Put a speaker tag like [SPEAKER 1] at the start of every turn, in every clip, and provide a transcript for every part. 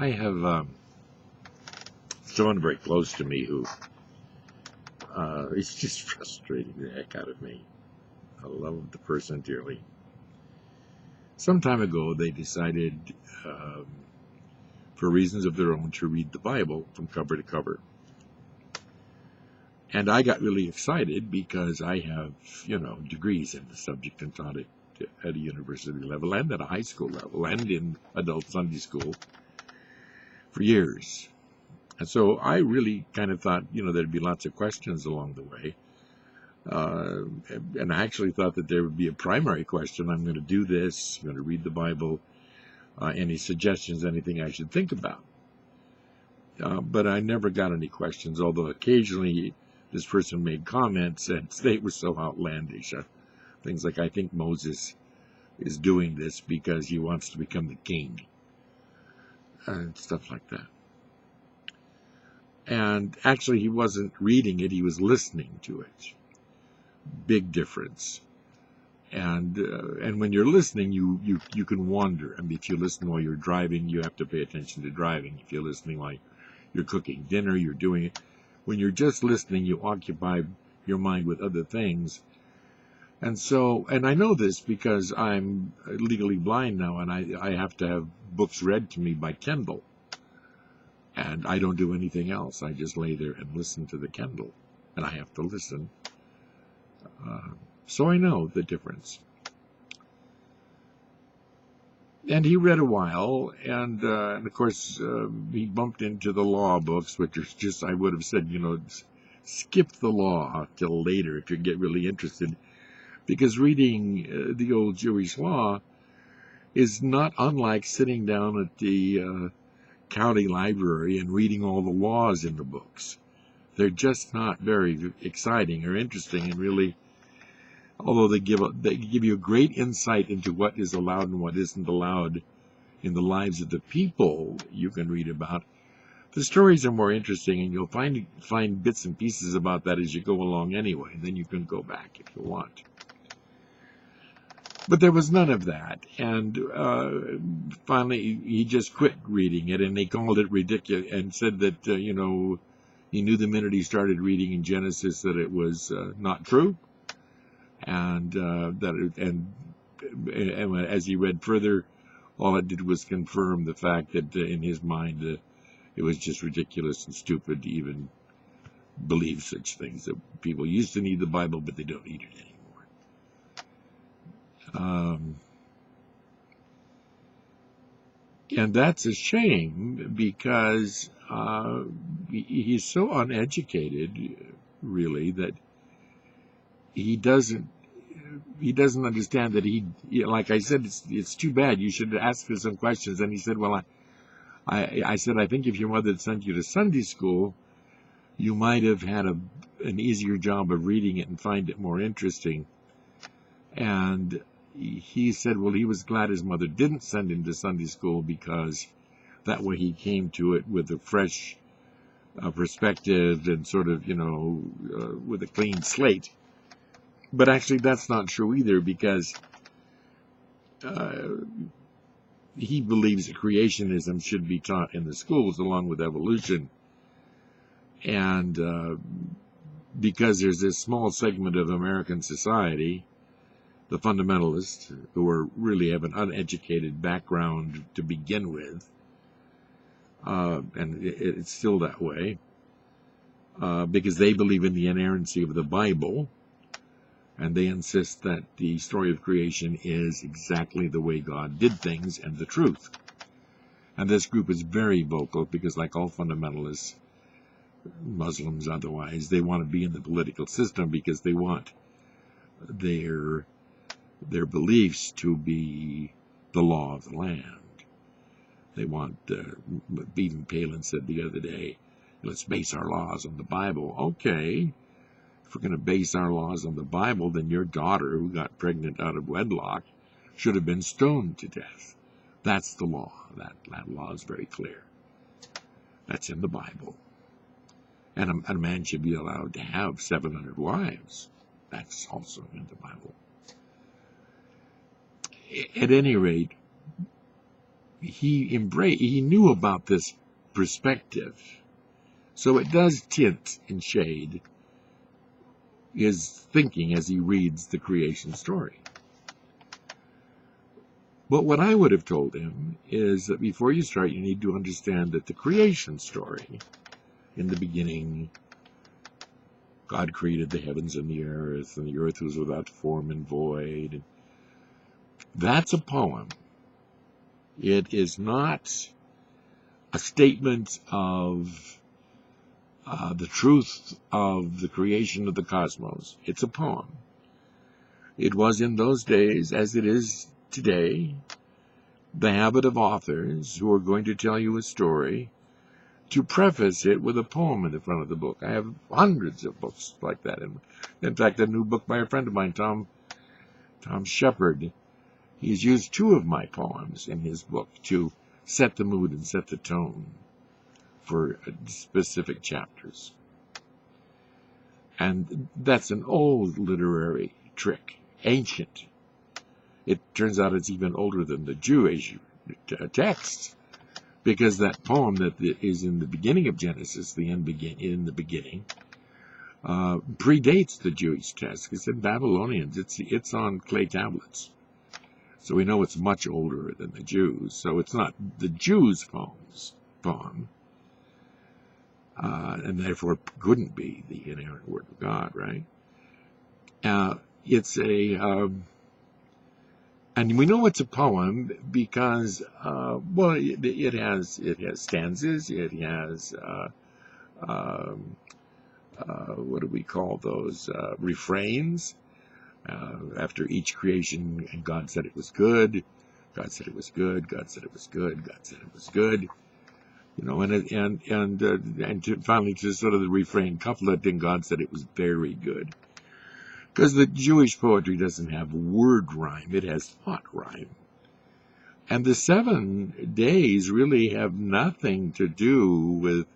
[SPEAKER 1] I have someone very close to me who is just frustrating the heck out of me. I love the person dearly. Some time ago, they decided, for reasons of their own, to read the Bible from cover to cover. And I got really excited because I have, degrees in the subject and taught it at a university level and at a high school level and in adult Sunday school for years. And so I really kind of thought, there'd be lots of questions along the way. And I actually thought that there would be a primary question. I'm going to do this, I'm going to read the Bible, any suggestions, anything I should think about. But I never got any questions, although occasionally this person made comments and they were so outlandish. Things like, I think Moses is doing this because he wants to become the king. And stuff like that. And actually he wasn't reading it, he was listening to it. Big difference. And when you're listening, you can wander. I mean, if you listen while you're driving, you have to pay attention to driving. If you're listening while you're cooking dinner, you're doing it. When you're just listening, you occupy your mind with other things. And so, and I know this because I'm legally blind now, and I have to have books read to me by Kindle. And I don't do anything else. I just lay there and listen to the Kindle. And I have to listen. So I know the difference. And he read a while, and of course, he bumped into the law books, which are just, I would have said, skip the law till later if you get really interested. Because reading the old Jewish law is not unlike sitting down at the county library and reading all the laws in the books. They're just not very exciting or interesting, and really, although they give you a great insight into what is allowed and what isn't allowed in the lives of the people you can read about, the stories are more interesting, and you'll find bits and pieces about that as you go along anyway, and then you can go back if you want. But there was none of that, and finally he just quit reading it, and they called it ridiculous, and said that, he knew the minute he started reading in Genesis that it was not true, and as he read further, all it did was confirm the fact that in his mind it was just ridiculous and stupid to even believe such things, that people used to need the Bible, but they don't need it anymore. And that's a shame, because he's so uneducated, really, that he doesn't understand that like I said, it's too bad. You should ask her some questions. And he said, well, I said, I think if your mother had sent you to Sunday school, you might have had an easier job of reading it and find it more interesting. And he said, well, he was glad his mother didn't send him to Sunday school, because that way he came to it with a fresh perspective and sort of, with a clean slate. But actually, that's not true either, because he believes that creationism should be taught in the schools along with evolution. And because there's this small segment of American society, the fundamentalists, who really have an uneducated background to begin with, and it's still that way, because they believe in the inerrancy of the Bible, and they insist that the story of creation is exactly the way God did things and the truth. And this group is very vocal, because like all fundamentalists, Muslims otherwise, they want to be in the political system because they want their beliefs to be the law of the land. They want, even Palin said the other day, let's base our laws on the Bible. Okay, if we're going to base our laws on the Bible, then your daughter, who got pregnant out of wedlock, should have been stoned to death. That's the law. That law is very clear. That's in the Bible. And a man should be allowed to have 700 wives. That's also in the Bible. At any rate, he knew about this perspective. So it does tint and shade his thinking as he reads the creation story. But what I would have told him is that before you start, you need to understand that the creation story, in the beginning, God created the heavens and the earth was without form and void. That's a poem. It is not a statement of the truth of the creation of the cosmos. It's a poem. It was in those days, as it is today, the habit of authors who are going to tell you a story to preface it with a poem in the front of the book. I have hundreds of books like that. In fact, a new book by a friend of mine, Tom Shepard, he's used 2 of my poems in his book to set the mood and set the tone for specific chapters. And that's an old literary trick, ancient. It turns out it's even older than the Jewish text, because that poem that is in the beginning of Genesis, in the beginning, predates the Jewish text. It's in Babylonians. It's on clay tablets. So we know it's much older than the Jews. So it's not the Jews' poem, and therefore couldn't be the inerrant Word of God, right? It's and we know it's a poem because, it has stanzas. It has what do we call those? Refrains. After each creation, and God said it was good. God said it was good. God said it was good. God said it was good. And finally to sort of the refrain couplet, and God said it was very good. Because the Jewish poetry doesn't have word rhyme, it has thought rhyme. And the 7 days really have nothing to do with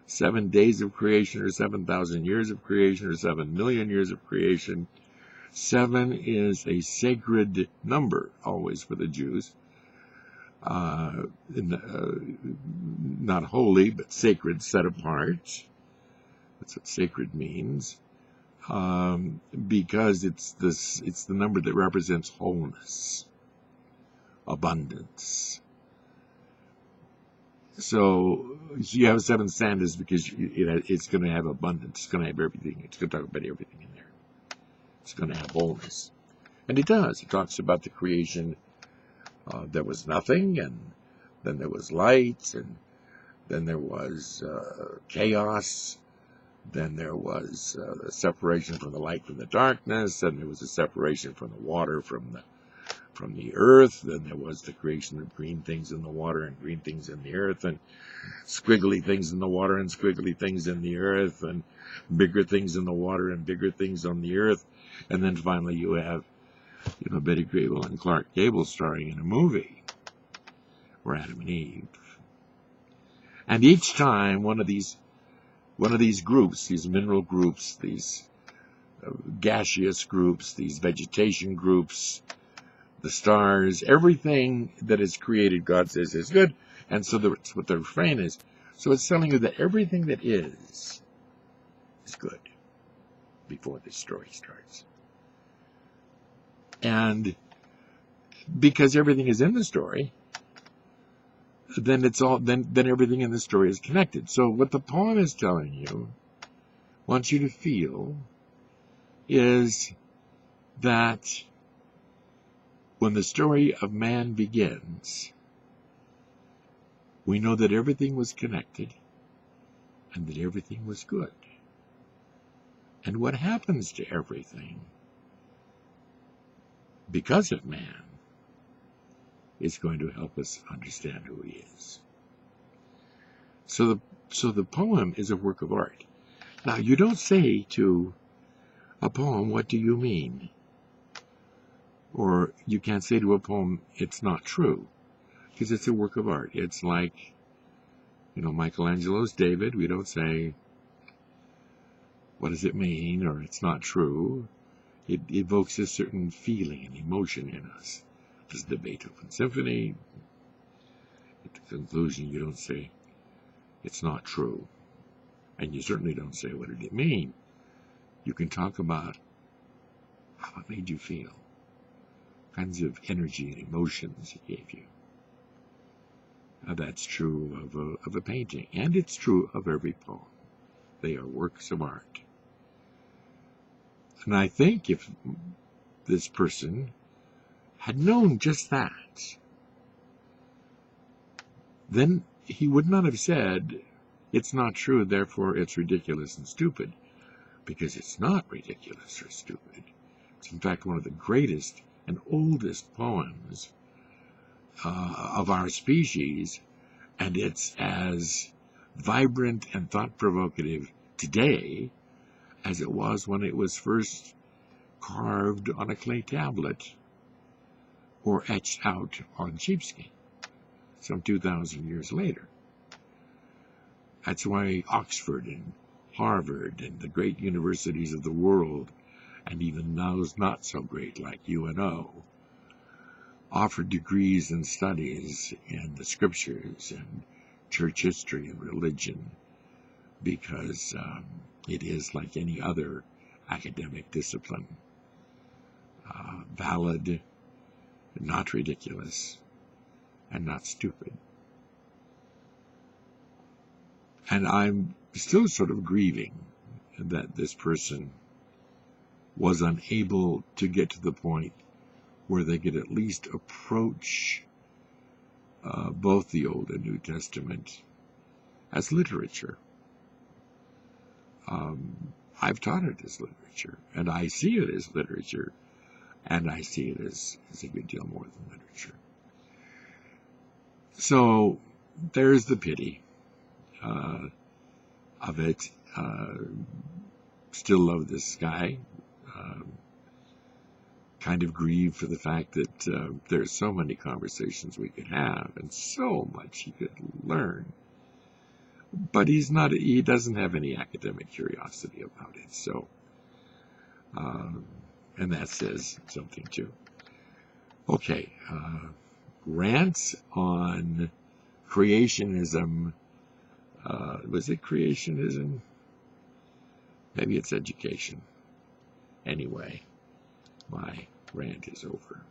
[SPEAKER 1] 7 days of creation, or 7,000 years of creation, or 7 million years of creation. 7 is a sacred number, always for the Jews. Not holy, but sacred, set apart. That's what sacred means. Because it's the number that represents wholeness, abundance. So you have 7 stanzas because it's going to have abundance. It's going to have everything. It's going to talk about everything in there. It's going to have wholeness. And it does. It talks about the creation. There was nothing, and then there was light, and then there was chaos. Then there was a separation from the light from the darkness. Then there was a separation from the water from the earth. Then there was the creation of green things in the water and green things in the earth, and squiggly things in the water and squiggly things in the earth, and bigger things in the water and bigger things on the earth. And then finally you have, Betty Grable and Clark Gable starring in a movie, or Adam and Eve. And each time one of these groups, these mineral groups, these gaseous groups, these vegetation groups, the stars, everything that is created, God says is good. And so that's what the refrain is. So it's telling you that everything that is good before the story starts. And because everything is in the story, then everything in the story is connected. So what the poem is telling you, wants you to feel, is that when the story of man begins, we know that everything was connected and that everything was good. And what happens to everything because of man is going to help us understand who he is. So the poem is a work of art. Now, you don't say to a poem, what do you mean? Or you can't say to a poem, it's not true, because it's a work of art. It's like, Michelangelo's David. We don't say, what does it mean? Or it's not true. It evokes a certain feeling and emotion in us. There's the Beethoven Symphony. conclusion, you don't say, it's not true. And you certainly don't say, what did it mean? You can talk about how it made you feel, kinds of energy and emotions it gave you. That's true of a painting, and it's true of every poem. They are works of art. And I think if this person had known just that, then he would not have said, it's not true, therefore it's ridiculous and stupid, because it's not ridiculous or stupid. It's in fact one of the greatest and oldest poems of our species, and it's as vibrant and thought-provocative today as it was when it was first carved on a clay tablet or etched out on sheepskin some 2,000 years later. That's why Oxford and Harvard and the great universities of the world, and even those not so great like UNO, offer degrees and studies in the scriptures and church history and religion, because it is like any other academic discipline, valid, not ridiculous, and not stupid. And I'm still sort of grieving that this person was unable to get to the point where they could at least approach both the Old and New Testament as literature. I've taught it as literature, and I see it as literature, and I see it as a good deal more than literature. So there's the pity of it. Still love this guy. Kind of grieve for the fact that there's so many conversations we could have and so much he could learn. But he doesn't have any academic curiosity about it. So, and that says something too. Okay, rants on creationism. Was it creationism? Maybe it's education. Anyway, my rant is over.